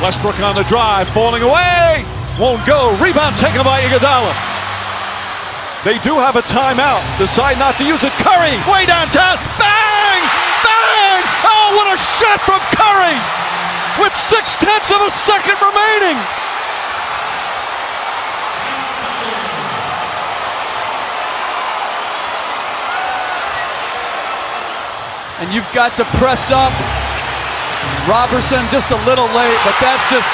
Westbrook on the drive, falling away. Won't go. Rebound taken by Iguodala. They do have a timeout. Decide not to use it. Curry, way downtown. Bang! Bang! Oh, what a shot from Curry! With 0.6 of a second remaining. And you've got to press up. Robertson just a little late, but that's just,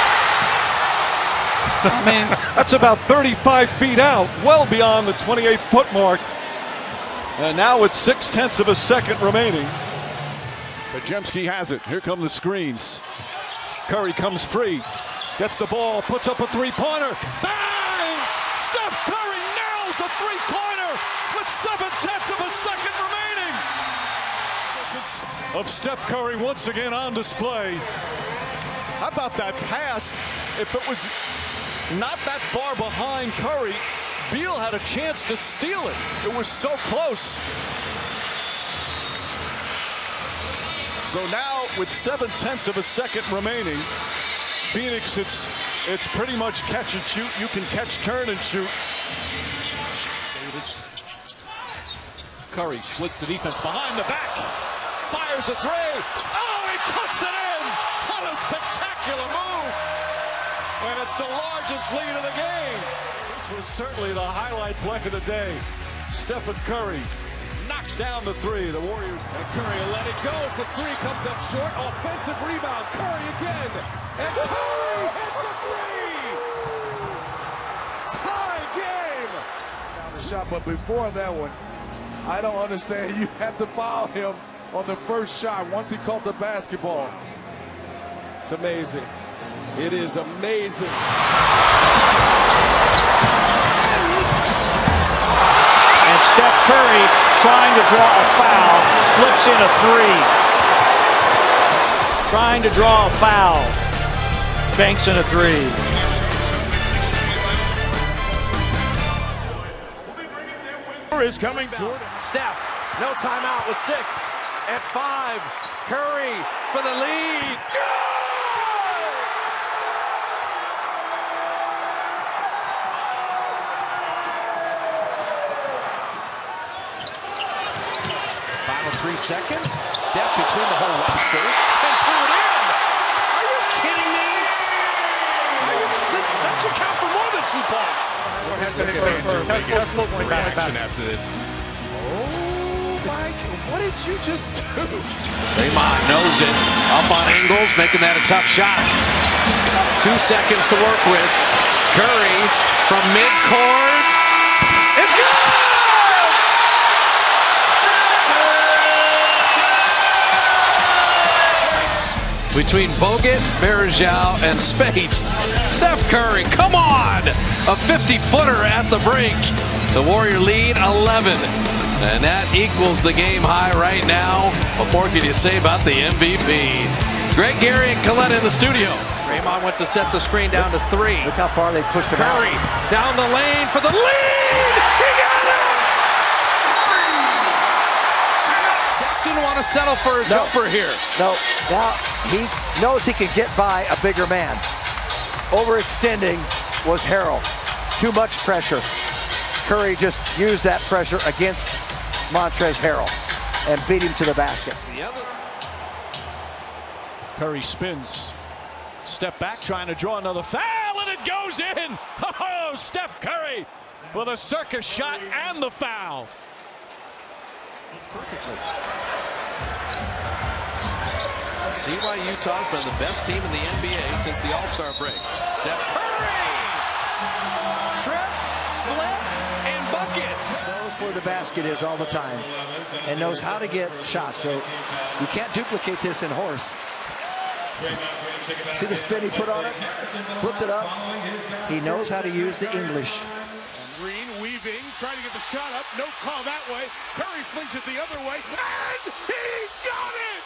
I mean. That's about 35 feet out, well beyond the 28-foot mark. And now with 0.6 of a second remaining. Podziemski has it. Here come the screens. Curry comes free, gets the ball, puts up a three-pointer. Bang! Steph Curry nails the three-pointer with 0.7 of a second remaining. Of Steph Curry once again on display. How about that pass? If it was not that far behind Curry, Beal had a chance to steal it. It was so close. So now with 0.7 of a second remaining, Phoenix, it's pretty much catch and shoot. You can catch, turn, and shoot. Davis. Curry splits the defense behind the back. Fires a three. Oh, he puts it in. What a spectacular move. And it's the largest lead of the game. This was certainly the highlight play of the day. Stephen Curry knocks down the three. The Warriors. And Curry will let it go. The three comes up short. Offensive rebound. Curry again. And Curry hits a three. Tie game. Down the shot, but before that one, I don't understand. You had to foul him on the first shot once he caught the basketball. It's amazing. It is amazing. And Steph Curry trying to draw a foul, flips in a three. Trying to draw a foul, banks in a three. Is coming down. Steph, no timeout with 6. At 5, Curry for the lead. Final 3 seconds. Steph between the whole roster and threw it in. Are you kidding me? That should count for more than 2 points. Successful reaction after this. Mike, what did you just do? Draymond knows it. Up on Ingles, making that a tough shot. 2 seconds to work with. Curry from midcourt. It's good! Between Bogut, Marajau, and Spates. Steph Curry, come on! A 50-footer at the break. The Warrior lead 11. And that equals the game high right now. What more can you say about the MVP? Greg, Gary, and Colette in the studio. Draymond went to set the screen down to 3. Look how far they pushed him out. Curry down the lane for the lead! He got it! Steph didn't want to settle for a jumper here. No, now he knows he can get by a bigger man. Overextending was Harrell. Too much pressure. Curry just used that pressure against Montrezl Harrell and beat him to the basket. Curry spins. Step back, trying to draw another foul, and it goes in. Oh, Steph Curry with a circus shot and the foul. See why Utah's been the best team in the NBA since the All-Star break. Steph Curry! Trip, flip, and bucket. Knows where the basket is all the time and knows how to get shots. So you can't duplicate this in Horse. See the spin he put on it? Flipped it up. He knows how to use the English. Green weaving, trying to get the shot up. No call that way. Curry flings it the other way, and he got it!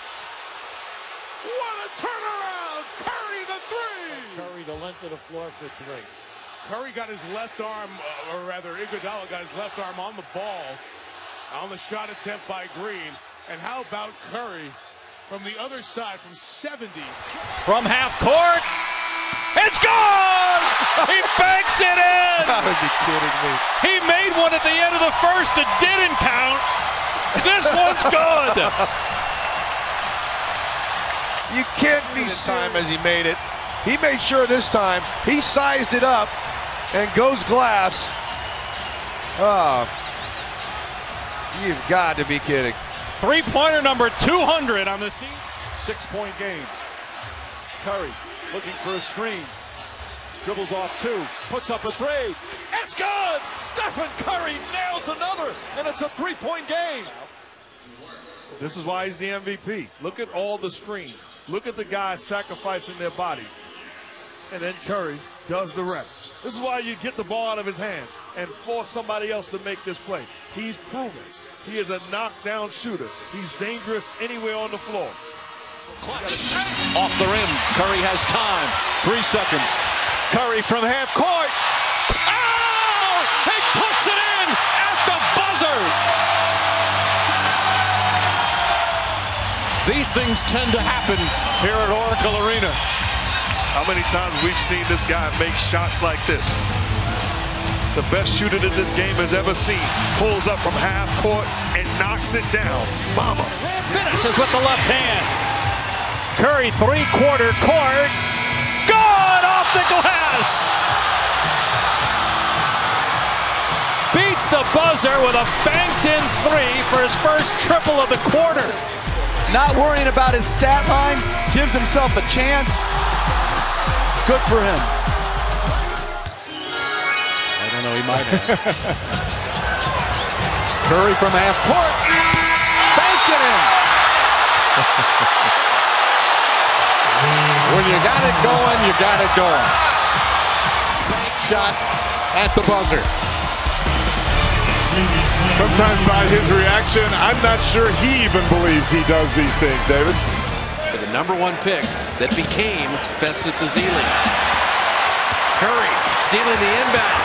What a turnaround! Curry the three! Curry the length of the floor for 3. Curry got his left arm, or rather Iguodala got his left arm on the ball on the shot attempt by Green. And how about Curry from the other side from 70? From half court, It's gone! He banks it in! Gotta be kidding me. He made one at the end of the first that didn't count. This one's good! You can't be time as he made it. He made sure this time he sized it up and goes glass. Oh, you've got to be kidding. Three-pointer number 200 on the season. 6-point game. Curry looking for a screen. Dribbles off two. Puts up a three. It's good! Stephen Curry nails another, and it's a 3-point game. This is why he's the MVP. Look at all the screens. Look at the guys sacrificing their body. And then Curry does the rest. This is why you get the ball out of his hands and force somebody else to make this play. He's proven he is a knockdown shooter. He's dangerous anywhere on the floor. Off the rim. Curry has time. 3 seconds. Curry from half court. Oh! He puts it in at the buzzer. These things tend to happen here at Oracle Arena. How many times we've seen this guy make shots like this? The best shooter that this game has ever seen. Pulls up from half court and knocks it down. Mama. Finishes with the left hand. Curry, three-quarter court. Good off the glass. Beats the buzzer with a banked-in three for his first triple of the quarter. Not worrying about his stat line, gives himself a chance. Good for him. I don't know, he might have. Curry from half court. Banked it in. When you got it going, you got it going. Bank shot at the buzzer. Sometimes by his reaction, I'm not sure he even believes he does these things, David. For the #1 pick that became Festus Ezeli. Curry stealing the inbound.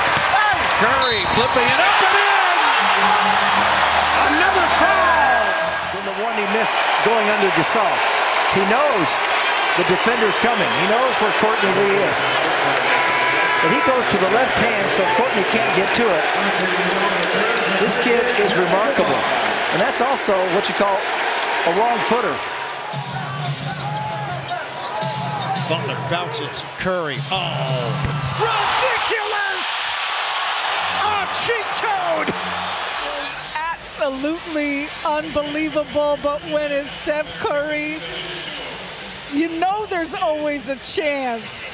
Curry flipping it up and in! Another foul! Than the one he missed going under Gasol. He knows the defender's coming. He knows where Courtney Lee is. But he goes to the left hand so Courtney can't get to it. This kid is remarkable. And that's also what you call a wrong footer. Butler bounces Curry. Oh. Ridiculous! A cheat code! Absolutely unbelievable, but when it's Steph Curry, you know there's always a chance.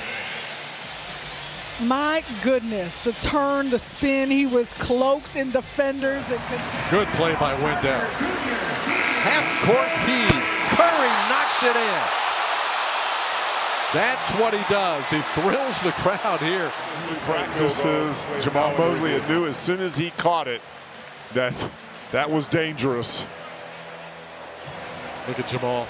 My goodness, the turn, the spin, he was cloaked in defenders. And Good play by Wendell. Half-court feed. Curry knocks it in. That's what he does. He thrills the crowd here. Practices, Jamal Mosley knew as soon as he caught it that was dangerous. Look at Jamal.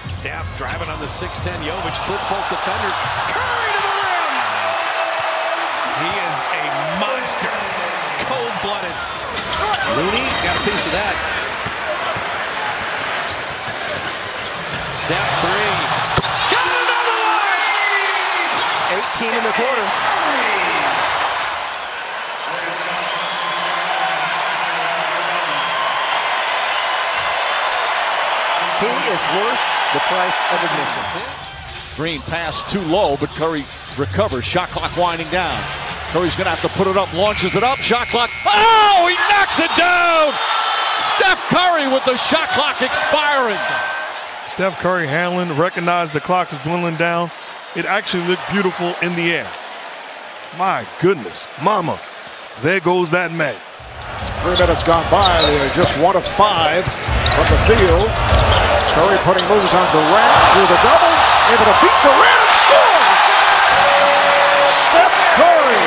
Steph driving on the 6'10". Jovic splits both defenders. Curry to the rim! He is a monster. Cold-blooded. Looney got a piece of that. Steph three. Got another one! 18 in the quarter. He is worth the price of admission. Green pass too low, but Curry recovers. Shot clock winding down. Curry's going to have to put it up, launches it up. Shot clock. Oh, he knocks it down! Steph Curry with the shot clock expiring. Steph Curry handling, recognized the clock is dwindling down. It actually looked beautiful in the air. My goodness, mama, there goes that May. 3 minutes gone by. They are just 1 of 5 from the field. Curry putting moves on Durant, drew the double, able to beat Durant and score! Steph Curry!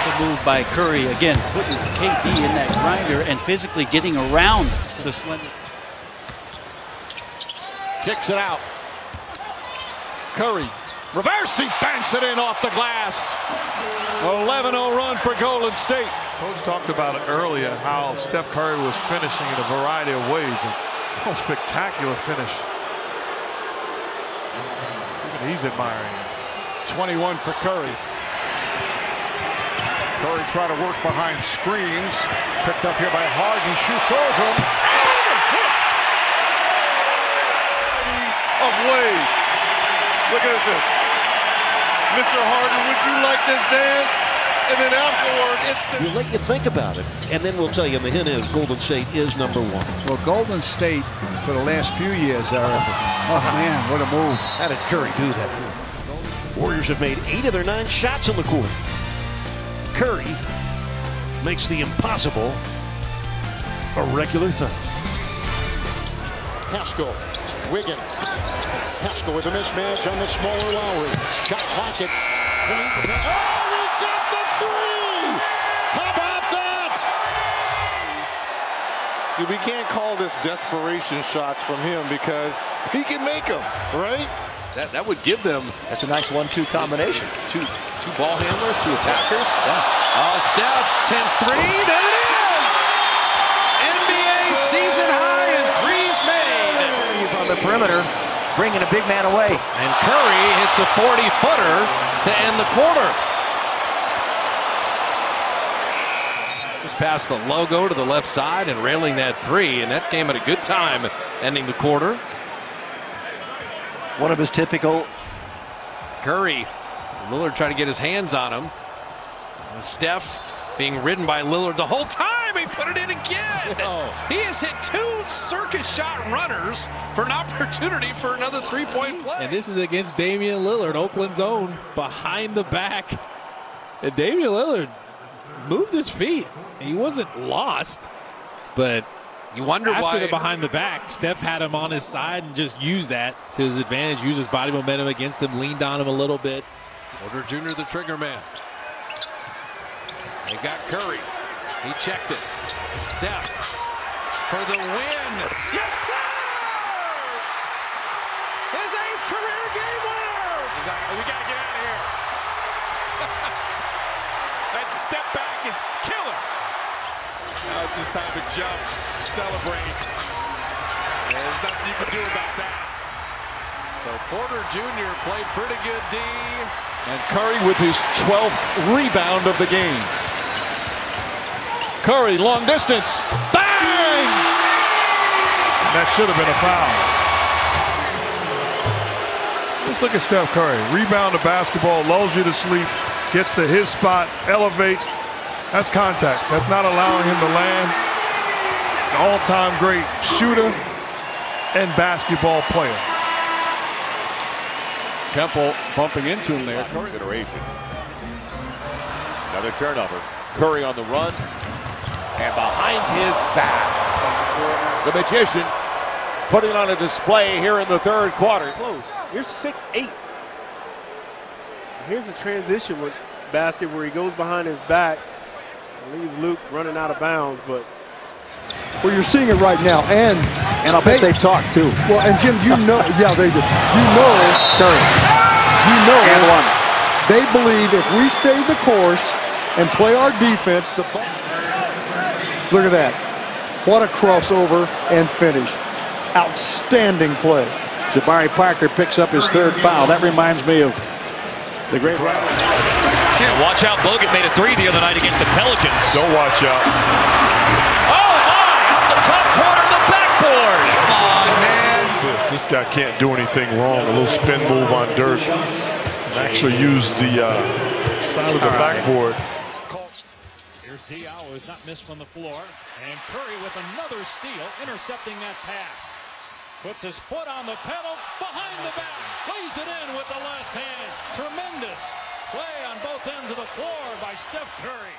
The move by Curry, again, putting KD in that grinder and physically getting around the slender. Kicks it out. Curry, reverse, he banks it in off the glass. 11-0 run for Golden State. Coach talked about it earlier, how Steph Curry was finishing in a variety of ways. And a spectacular finish. He's admiring it. 21 for Curry. Curry trying to work behind screens. Picked up here by Harden. Shoots over him. Of ways. Look at this. Mr. Harden, would you like this dance? And then afterward, it's We'll let you think about it, and then we'll tell you. And the hint is Golden State is number one. Well, Golden State for the last few years, oh man, what a move. How did Curry do that? Warriors have made 8 of their 9 shots on the court. Curry makes the impossible a regular thing. Haskell, Wiggins. Haskell with a mismatch on the smaller Lowry. Shot clock at point. Oh, he got the three! How about that? See, we can't call this desperation shots from him because he can make them, right? That would give them. That's a nice 1-2 combination. Two ball handlers, 2 attackers. Yeah. Steph, 10-3. There it is! NBA season high and threes made. On the perimeter, bringing a big man away. And Curry hits a 40-footer to end the quarter. Just past the logo to the left side and railing that 3, and that came at a good time, ending the quarter. One of his typical. Curry, Lillard trying to get his hands on him. And Steph being ridden by Lillard the whole time. He put it in again. Oh. He has hit 2 circus shot runners for an opportunity for another 3-point play. And this is against Damian Lillard, Oakland's own, behind the back. And Damian Lillard moved his feet. He wasn't lost, but you wonder after why the behind the back, Steph had him on his side and just used that to his advantage, used his body momentum against him, leaned on him a little bit. Porter Jr., the trigger man. They got Curry. He checked it. Steph for the win. Yes, sir! His 8th career game winner. We got to get out of here. That step back is killer. Now it's just time to jump, celebrate. There's nothing you can do about that. So Porter Jr. played pretty good D. And Curry with his 12th rebound of the game. Curry, long distance. Bang! That should have been a foul. Let's look at Steph Curry. Rebound the basketball, lulls you to sleep, gets to his spot, elevates. That's contact. That's not allowing him to land. An all-time great shooter and basketball player. Temple bumping into him there. Consideration. Another turnover. Curry on the run. And behind his back, the magician putting it on a display here in the 3rd quarter. Close. Here's 6'8". Here's a transition with basket where he goes behind his back and leaves Luke running out of bounds, but Well, you're seeing it right now, and I bet they talk too. Well, and Jim, you know, yeah, they do. You know, Curry. You know, and one. They believe if we stay the course and play our defense, look at that. What a crossover and finish. Outstanding play. Jabari Parker picks up his 3rd foul. That reminds me of the great rival. Yeah, watch out. Bogut made a 3 the other night against the Pelicans. Don't watch out. Oh, my! Out the top corner of the backboard. Come on, man. This guy can't do anything wrong. A little spin move on Dirk. Actually used the side of the backboard. Here's Diallo, who's not missed from the floor. And Curry with another steal, intercepting that pass. Puts his foot on the pedal, behind the back, lays it in with the left hand. Tremendous play on both ends of the floor by Steph Curry.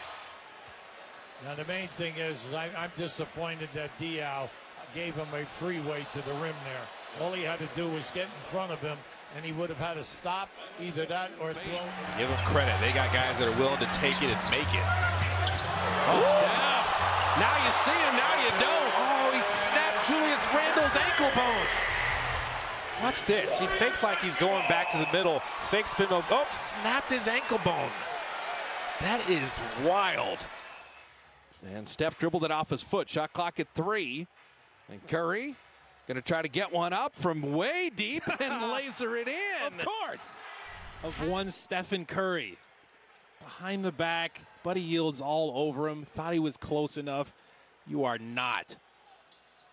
Now the main thing is I'm disappointed that Diallo gave him a freeway to the rim there. All he had to do was get in front of him, and he would have had to stop either that or throw. Give them credit. They got guys that are willing to take it and make it. Oh, Steph. Now you see him, now you don't. Oh, he snapped Julius Randle's ankle bones. watch this. He fakes like he's going back to the middle. Fake spin move. Oh, snapped his ankle bones. That is wild. And Steph dribbled it off his foot. Shot clock at 3. And Curry Going to try to get one up from way deep and laser it in. Of course. Of one Stephen Curry. Behind the back. Buddy Yield's all over him. Thought he was close enough. You are not.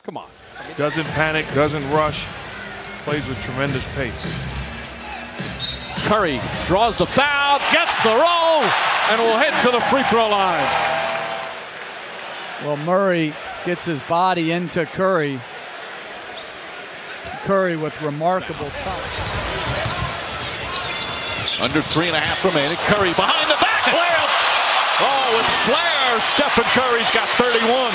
Come on. Doesn't panic, doesn't rush. Plays with tremendous pace. Curry draws the foul, gets the roll, and will head to the free throw line. Well, Murray gets his body into Curry. Curry with remarkable touch. Under 3.5 remaining. Curry behind the back layup. Oh, with flair, Stephen Curry's got 31.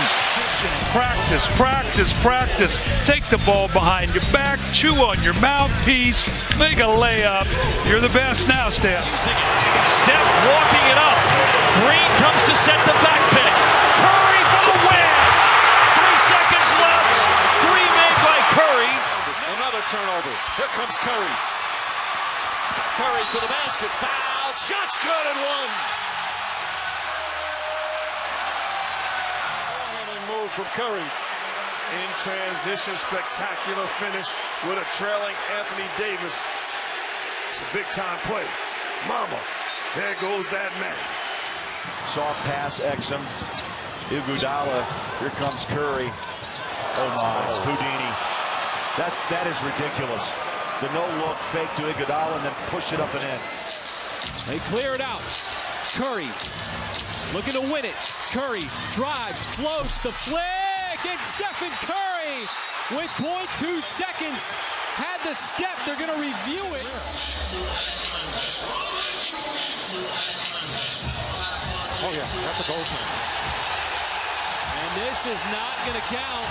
Practice, practice, practice. Take the ball behind your back, chew on your mouthpiece, make a layup. You're the best now, Steph. Steph walking it up. Green comes to set the back pick. Curry for the win. 3 seconds left. 3 made by Curry. Another turnover. Here comes Curry. Curry to the basket. Foul. Shot's good and one. Move from Curry. In transition, spectacular finish with a trailing Anthony Davis. It's a big-time play. Mama, there goes that man. Soft pass, Exum. Iguodala. Here comes Curry. Oh my, Houdini. That is ridiculous. The no-look fake to Iguodala and then push it up and in. They clear it out. Curry looking to win it. Curry drives, floats, the flick, and Stephen Curry with 0.2 seconds had the step. They're going to review it. Oh yeah, that's a goal sign. And this is not going to count.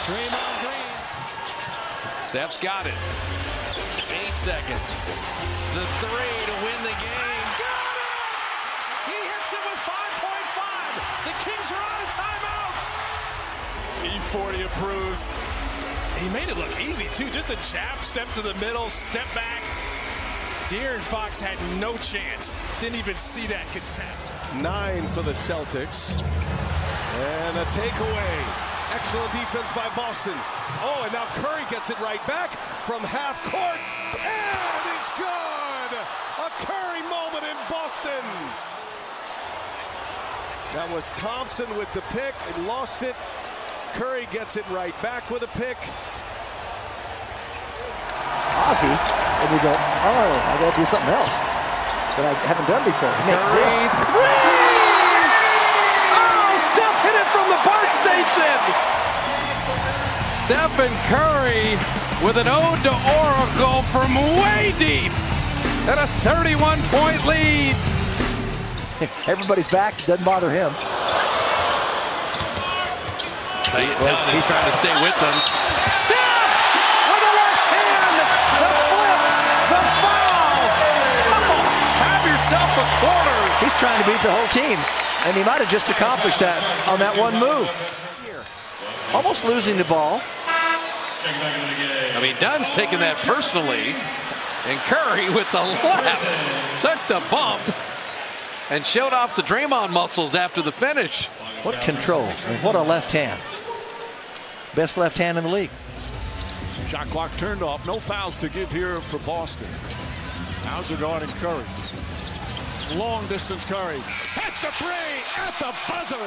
Draymond Green. Steph's got it. 8 seconds. The 3 to win the game. He hits it with 5.5. The Kings are out of timeouts. E40 approves. He made it look easy, too. Just a jab, step to the middle, step back. De'Aaron Fox had no chance. Didn't even see that contest. 9 for the Celtics. And a takeaway. Excellent defense by Boston. Oh, and now Curry gets it right back from half court. And it's good! A Curry moment in Boston. That was Thompson with the pick and lost it. Curry gets it right back with a pick. Ozzy, and you go, oh, I got to do something else that I haven't done before. He makes Curry. this. Oh, Steph hit it from the BART station. Stephen Curry with an ode to Oracle from way deep and a 31-point lead. Everybody's back. Doesn't bother him. He's trying to stay with them. Steph with the left hand, the flip, the foul. Oh, have yourself a quarter. He's trying to beat the whole team, and he might have just accomplished that on that one move. Almost losing the ball. I mean, Dunn's taking that personally, and Curry with the left took the bump and showed off the Draymond muscles after the finish. What control, and what a left hand. Best left hand in the league. Shot clock turned off. No fouls to give here for Boston. Hauser guarding Curry. Long distance Curry. That's the three at the buzzer.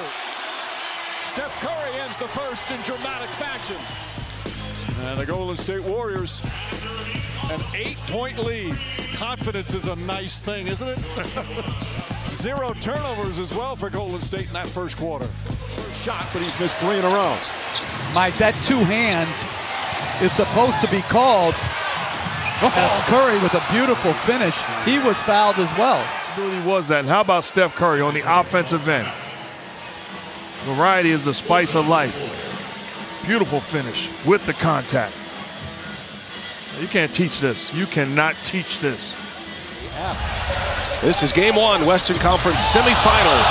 Steph Curry ends the first in dramatic fashion. And the Golden State Warriors, an 8-point lead. Confidence is a nice thing, isn't it? 0 turnovers as well for Golden State in that first quarter. Shot, but he's missed 3 in a row. Mike, that 2 hands is supposed to be called. As Curry with a beautiful finish, he was fouled as well. Absolutely was that. And how about Steph Curry on the offensive end? Variety is the spice of life. Beautiful finish with the contact. You can't teach this. You cannot teach this. This is game 1, Western Conference semifinals.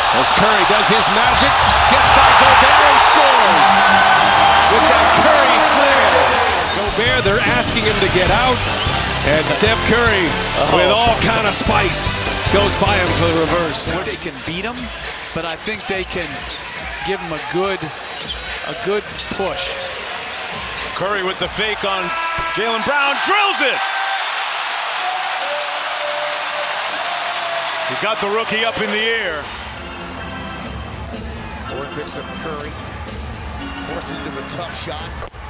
As Curry does his magic, gets by Gobert and scores. With that Curry flair. Gobert, they're asking him to get out. And Steph Curry, with all kind of spice, goes by him for the reverse. They can beat him, but I think they can give him a good a good push. Curry with the fake on Jaylen Brown, drills it. He got the rookie up in the air. Ford picks up Curry, forced into a tough shot,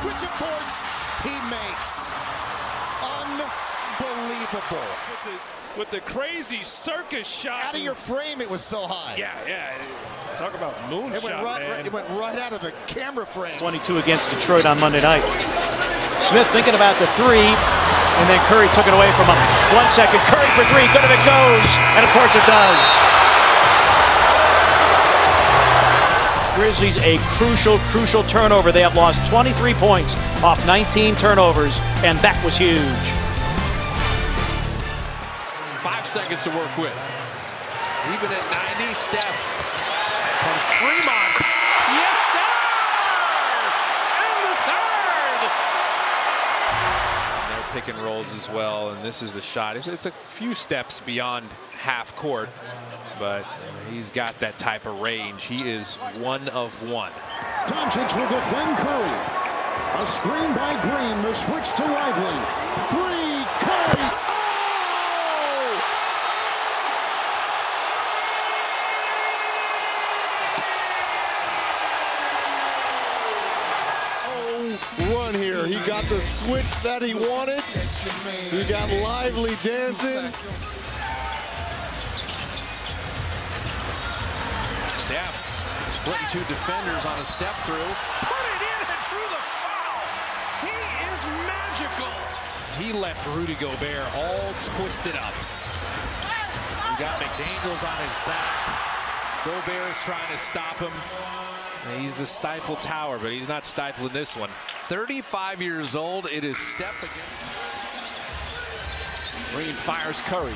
which of course he makes. Unbelievable. With the crazy circus shot. Out of your frame, it was so high. Yeah. Talk about moonshot, it went right out of the camera frame. 22 against Detroit on Monday night. Smith thinking about the three, and then Curry took it away from him. 1 second, Curry for three, good if it goes, and of course it does. Grizzlies a crucial turnover. They have lost 23 points off 19 turnovers, and that was huge. 5 seconds to work with. Even at 90, Steph from Fremont. Yes, sir! And the third! And they're pick and rolls as well, and this is the shot. It's a few steps beyond half court, but he's got that type of range. He is 1 of 1. Doncic will defend Curry. A screen by Green, the switch to Lively. 3, Curry. Run here. He got the switch that he wanted. He got Lively dancing. Steph splitting 2 defenders on a step through. Put it in and drew the foul. He is magical. He left Rudy Gobert all twisted up. We got McDaniels on his back. Gobert is trying to stop him. He's the stifle tower, but he's not stifling this one. 35 years old. It is Steph again. Green fires Curry.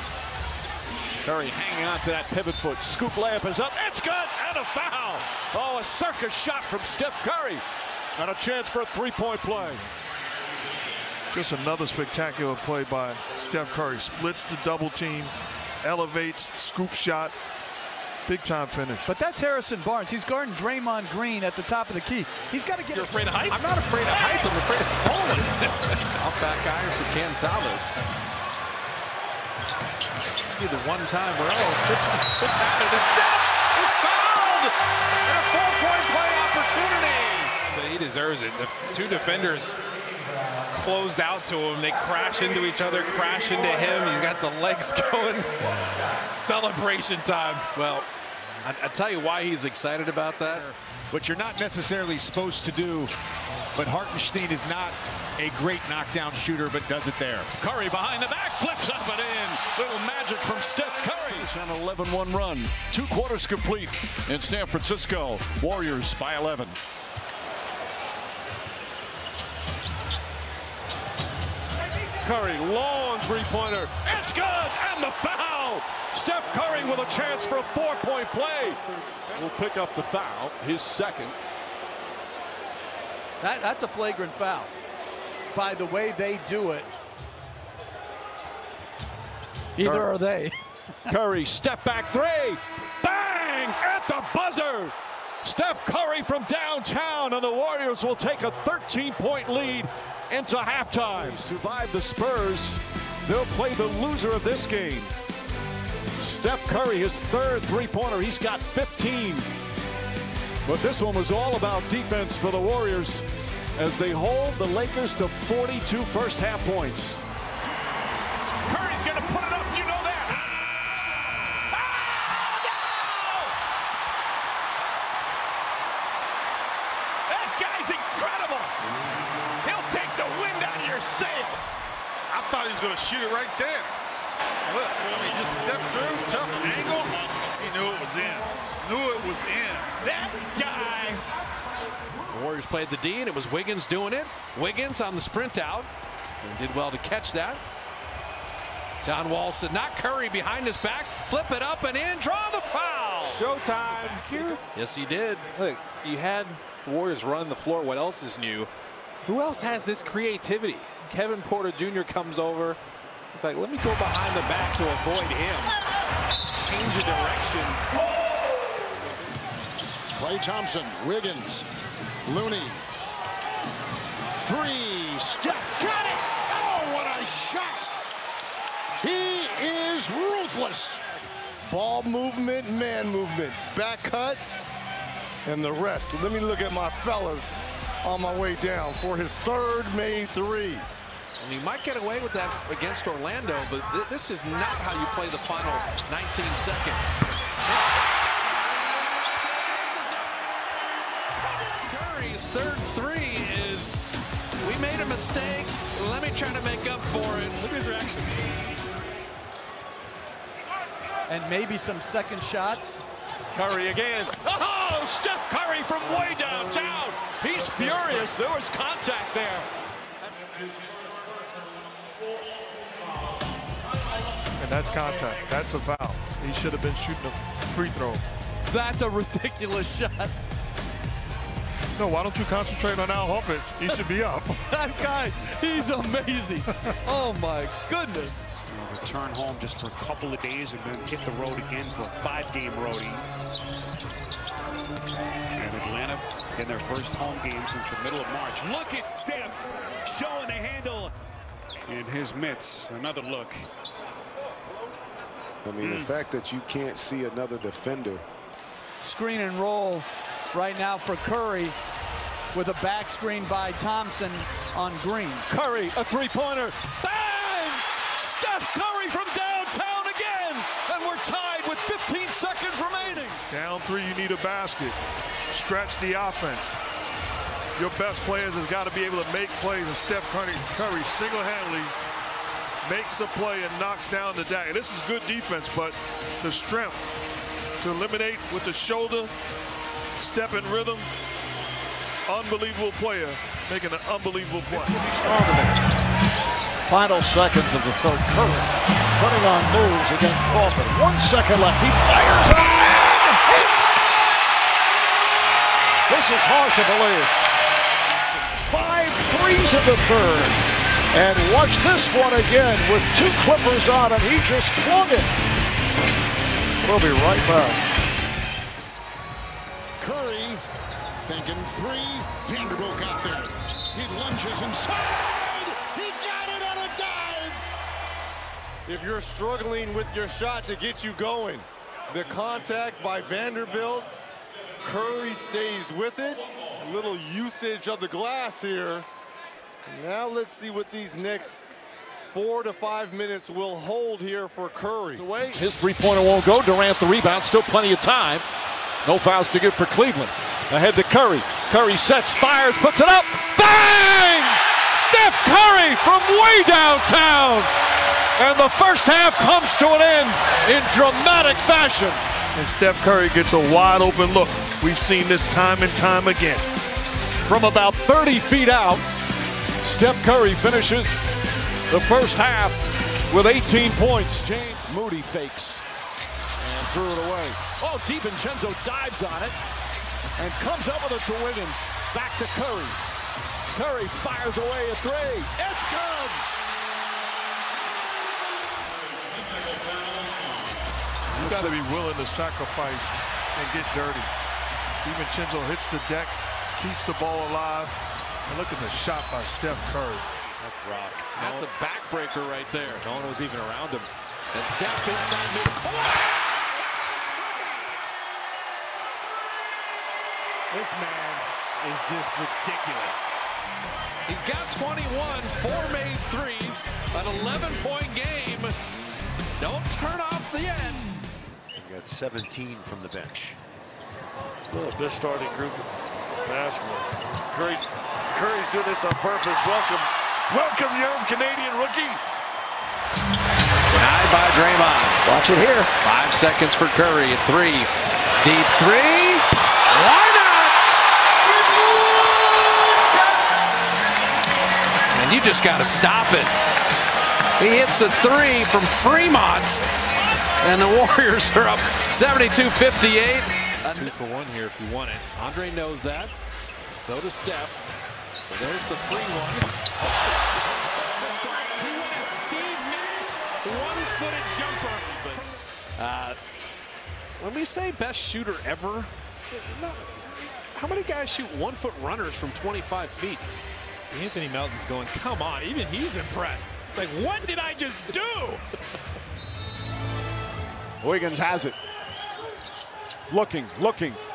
Curry hanging on to that pivot foot. Scoop layup is up. It's good. And a foul. Oh, a circus shot from Steph Curry. And a chance for a three-point play. Just another spectacular play by Steph Curry. Splits the double team. Elevates. Scoop shot. Big time finish. But that's Harrison Barnes. He's guarding Draymond Green at the top of the key. He's got to get. You're afraid of heights? I'm not afraid of heights. I'm afraid of falling. Off back Iverson, Cam Thomas. Just need the one time where Fitz had it. Steph is fouled, and a 4-point play opportunity. But he deserves it. The 2 defenders closed out to him. They crash into each other, crash into him. He's got the legs going. Celebration time. Well, I tell you why he's excited about that. What you're not necessarily supposed to do, but Hartenstein is not a great knockdown shooter, but does it there. Curry behind the back, flips up and in. Little magic from Steph Curry. On an 11-1 run. 2 quarters complete in San Francisco. Warriors by 11. Curry, long three-pointer. It's good, and the foul. Steph Curry with a chance for a 4-point play. Will pick up the foul, his second. That's a flagrant foul. By the way they do it. Either are they. Curry, step back 3. Bang! At the buzzer. Steph Curry from downtown, and the Warriors will take a 13-point lead into halftime. Survive the Spurs. They'll play the loser of this game. Steph Curry, his 3rd three-pointer. He's got 15. But this one was all about defense for the Warriors as they hold the Lakers to 42 first-half points. Curry's going to put it up. You know that. That guy's incredible. He'll take the wind out of your sails. I thought he was going to shoot it right there. Look, he just stepped through, tough angle. He knew it was in. Knew it was in. That guy. The Warriors played the D, and it was Wiggins doing it. Wiggins on the sprint out. And did well to catch that. John Wall said, not Curry behind his back. Flip it up and in. Draw the foul. Showtime here. Yes, he did. Look, you had the Warriors running the floor. What else is new? Who else has this creativity? Kevin Porter Jr. comes over. It's like, let me go behind the back to avoid him. Change of direction. Klay Thompson, Wiggins. Looney. Three. Steph got it. Oh, what a shot. He is ruthless. Ball movement, man movement, back cut, and the rest. Let me look at my fellas on my way down for his third made three. And he might get away with that against Orlando, but this is not how you play the final 19 seconds. Curry's third three is, we made a mistake, let me try to make up for it. Look at his reaction. And maybe some second shots. Curry again. Oh, Steph Curry from way downtown. He's furious. There was contact there. And that's contact. That's a foul. He should have been shooting a free throw. That's a ridiculous shot. No, why don't you concentrate on Al Horford? He should be up. That guy, he's amazing. Oh, my goodness. Return home just for a couple of days and then hit the road again for a 5-game roadie. And Atlanta in their first home game since the middle of March. Look at Steph showing the handle in his mitts. Another look. I mean, the fact that you can't see another defender. Screen and roll right now for Curry with a back screen by Thompson on Green. Curry, a three-pointer. Bang! Steph Curry from downtown again. And we're tied with 15 seconds remaining. Down three, you need a basket. Stretch the offense. Your best players has got to be able to make plays, and Steph Curry single-handedly makes a play and knocks down the dagger. This is good defense, but the strength to eliminate with the shoulder, step in rhythm, unbelievable player making an unbelievable play. Final seconds of the third. Curry putting on moves against Crawford. 1 second left. He fires up and hits. This is hard to believe. 5 threes in the third. And watch this one again with 2 Clippers on him. He just flung it. We'll be right back. Curry thinking three. Vanderbilt got there. He lunges inside. He got it on a dive. If you're struggling with your shot to get you going, the contact by Vanderbilt, Curry stays with it. A little usage of the glass here. Now let's see what these next 4 to 5 minutes will hold here for Curry. His three-pointer won't go. Durant the rebound. Still plenty of time. No fouls to give for Cleveland. Ahead to Curry. Curry sets, fires, puts it up. Bang! Steph Curry from way downtown. And the first half comes to an end in dramatic fashion. And Steph Curry gets a wide open look. We've seen this time and time again. From about 30 feet out, Steph Curry finishes the first half with 18 points. James Moody fakes and threw it away. Oh, DiVincenzo dives on it and comes up with it to Wiggins. Back to Curry. Curry fires away a three. It's good. You got to be willing to sacrifice and get dirty. DiVincenzo hits the deck, keeps the ball alive. And look at the shot by Steph Curry. That's rough. That's a backbreaker right there. No one was even around him. And Steph inside midcourt. This man is just ridiculous. He's got 21, 4 made threes, an 11-point game. Don't turn off the end. We got 17 from the bench. Well, best starting group of basketball. Curry's doing this on purpose. Welcome, young Canadian rookie. Denied by Draymond. Watch it here. 5 seconds for Curry at 3. Deep three. Why not? And you just got to stop it. He hits the 3 from Fremont. And the Warriors are up 72-58. 2 for 1 here if you want it. Andre knows that. So does Steph. So there's the free one. He went a Steve Nash one-footed jumper. When we say best shooter ever, How many guys shoot 1-foot runners from 25 feet? Anthony Melton's going, come on, even he's impressed. It's like, what did I just do? Wiggins has it. Looking.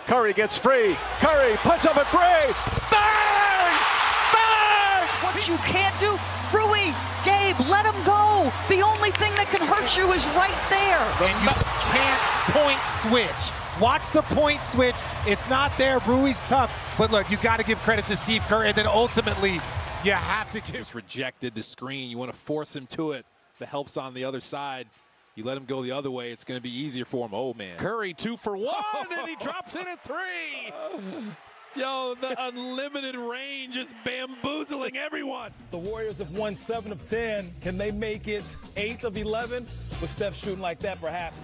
Curry gets free. Curry puts up a three. Bang! Bang! What you can't do, Rui, Gabe, let him go. The only thing that can hurt you is right there. And you can't point switch. Watch the point switch. It's not there. Rui's tough. But look, you got to give credit to Steve Kerr. And then ultimately, you have to give. Just rejected the screen. You want to force him to it. The help's on the other side. You let him go the other way, it's going to be easier for him. Oh, man. Curry 2 for 1, and he drops in at 3. Yo, the unlimited range is bamboozling everyone. The Warriors have won 7 of 10. Can they make it 8 of 11? With Steph shooting like that, perhaps.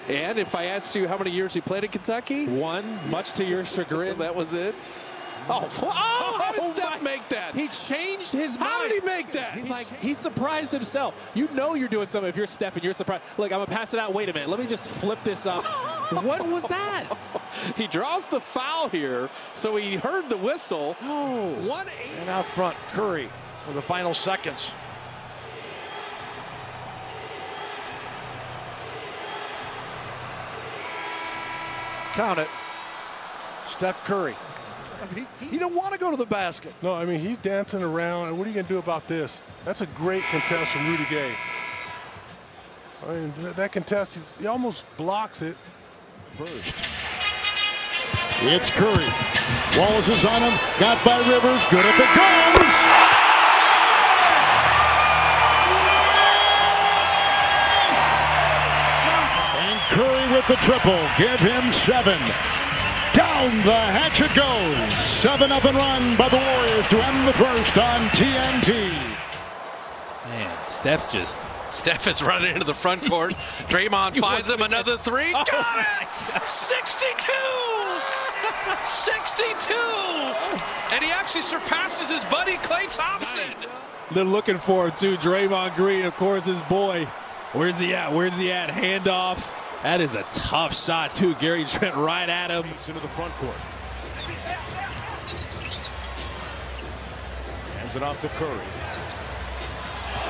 And if I asked you how many years he played in Kentucky? 1, much to your chagrin. That was it. Oh, how did Steph make that? He changed his mind. How did he make that? He's surprised himself. You know you're doing something if you're Steph and you're surprised. Look, I'm going to pass it out. Wait a minute. Let me just flip this up. What was that? He draws the foul here, so he heard the whistle. Oh. 1-8. And out front, Curry for the final seconds. Count it. Steph Curry. I mean, he don't want to go to the basket. No, I mean, he's dancing around, and what are you going to do about this? That's a great contest from Rudy Gay. I mean, that contest, he almost blocks it. First. It's Curry. Wallace is on him. Got by Rivers. Good if it goes. And Curry with the triple. Give him 7. Down the hatch it goes. 7-0 run by the Warriors to end the first on TNT. Man, Steph is running into the front court. Draymond finds him another 3. Got it! 62! 62! And he actually surpasses his buddy Klay Thompson. They're looking for him too. Draymond Green, of course, his boy. Where's he at? Handoff. That is a tough shot, too. Gary Trent right at him. Into the front court. Hands it off to Curry.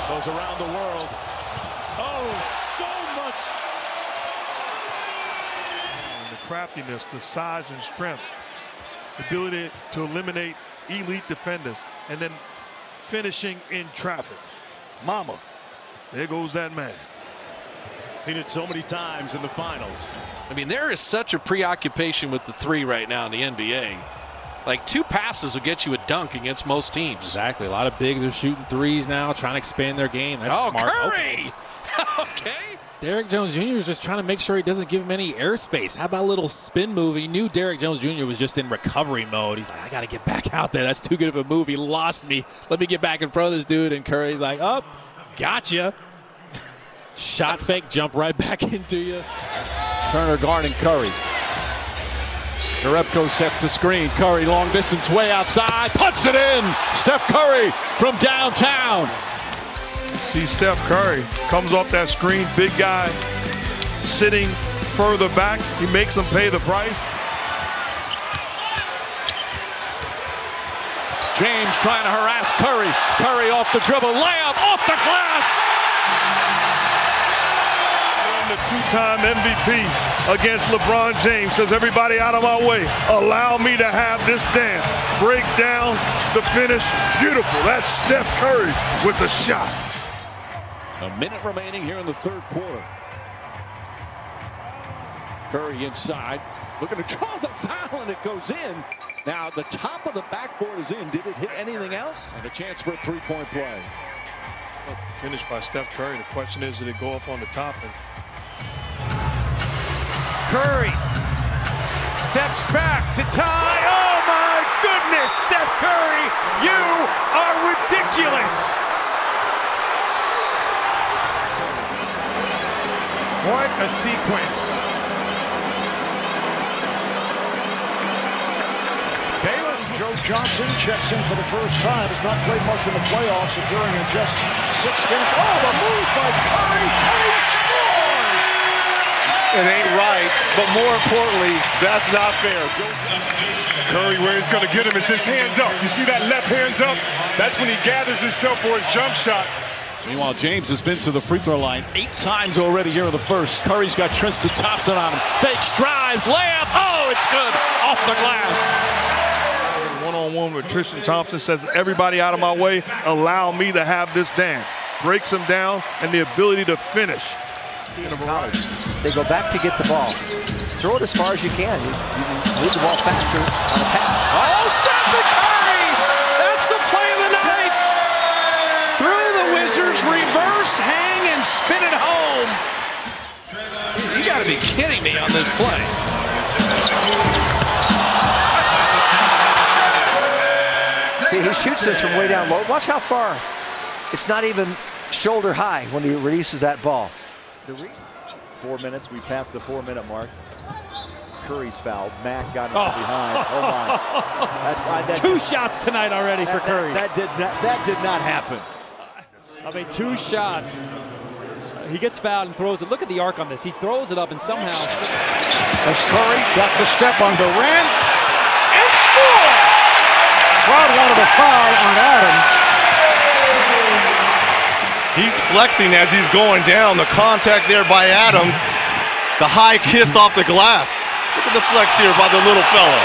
Goes around the world. Oh, so much. And the craftiness, the size and strength. The ability to eliminate elite defenders. And then finishing in traffic. Mama. There goes that man. Seen it so many times in the finals. I mean, there is such a preoccupation with the 3 right now in the NBA. Like 2 passes will get you a dunk against most teams. Exactly. A lot of bigs are shooting 3s now, trying to expand their game. That's smart. Curry! Okay. Derrick Jones Jr. is just trying to make sure he doesn't give him any airspace. How about a little spin move? He knew Derrick Jones Jr. was just in recovery mode. He's like, I got to get back out there. That's too good of a move. He lost me. Let me get back in front of this dude. And Curry's like, oh, gotcha. Shot fake, jump right back into you. Turner guarding Curry. Jerebko sets the screen. Curry long distance way outside. Puts it in. Steph Curry from downtown. See Steph Curry comes off that screen. Big guy sitting further back. He makes him pay the price. James trying to harass Curry. Curry off the dribble. Layup off the glass. The 2-time MVP against LeBron James says, everybody out of my way. Allow me to have this dance. Break down the finish. Beautiful. That's Steph Curry with the shot. A minute remaining here in the third quarter. Curry inside. Looking to draw the foul, and it goes in. Now, the top of the backboard is in. Did it hit anything else? And a chance for a three-point play. Finished by Steph Curry. The question is, did it go off on the top? And Curry steps back to tie. Oh, my goodness, Steph Curry, you are ridiculous. What a sequence. Bayless. Joe Johnson checks in for the first time. Has not played much in the playoffs, appearing in just 6 games. Oh, the move by Curry, and he scores! It ain't right, but more importantly, that's not fair. Curry, where he's going to get him is this hands up. You see that left hands up? That's when he gathers himself for his jump shot. Meanwhile, James has been to the free throw line 8 times already here in the first. Curry's got Tristan Thompson on him. Fakes, drives, layup. Oh, it's good. Off the glass. One-on-one with Tristan Thompson, says, everybody out of my way, allow me to have this dance. Breaks him down, and the ability to finish. In college, they go back to get the ball. Throw it as far as you can. You can move the ball faster on a pass. Oh, Stephen Curry! That's the play of the night! Through the Wizards, reverse, hang, and spin it home. You got to be kidding me on this play. See, he shoots this from way down low. Watch how far. It's not even shoulder high when he releases that ball. 4 minutes. We passed the 4-minute mark. Curry's fouled. Mack got him behind. Oh my! That's, 2 shots tonight already for Curry. That did not happen. I mean, 2 shots. He gets fouled and throws it. Look at the arc on this. He throws it up and somehow. As Curry got the step on Durant and score. Crowd wanted a foul on Adams. He's flexing as he's going down. The contact there by Adams. The high kiss off the glass. Look at the flex here by the little fella.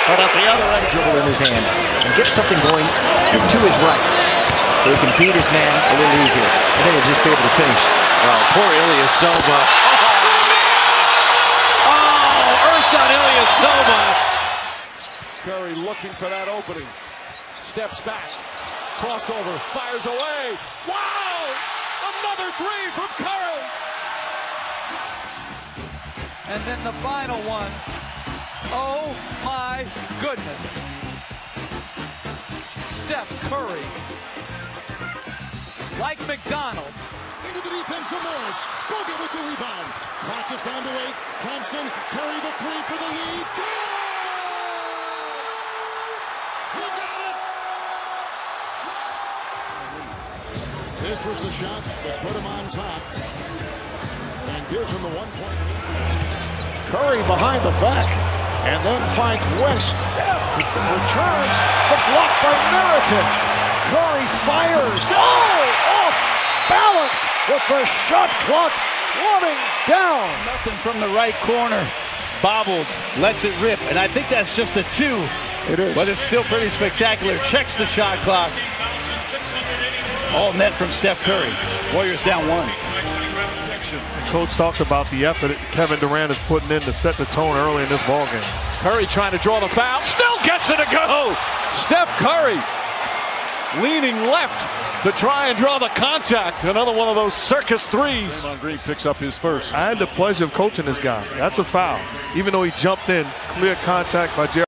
But at the other end, dribble in his hand and get something going to his right. So he can beat his man a little easier. And then he'll just be able to finish. Well, poor Ilyasova. Oh, Ersan Ilyasova. Curry looking for that opening. Steps back. Crossover. Fires away. Wow! Another 3 from Curry. And then the final one. Oh my goodness. Steph Curry. Like McDonald's. Into the defense of Morris. Bogut with the rebound. Clock is down to 8. Thompson. Curry the 3 for the lead. This was the shot that put him on top and gives him the 1 point lead. Curry behind the back and then finds West. He returns, but blocked by Meriton. Curry fires. Oh, off balance with the shot clock running down. Nothing from the right corner. Bobbled, lets it rip, and I think that's just a 2. It is. But it's still pretty spectacular. Checks the shot clock. All net from Steph Curry. Warriors down 1. Coach talks about the effort that Kevin Durant is putting in to set the tone early in this ballgame. Curry trying to draw the foul. Still gets it to go. Steph Curry leaning left to try and draw the contact. Another one of those circus 3s. Draymond Green picks up his first. I had the pleasure of coaching this guy. That's a foul. Even though he jumped in, clear contact by Jerry.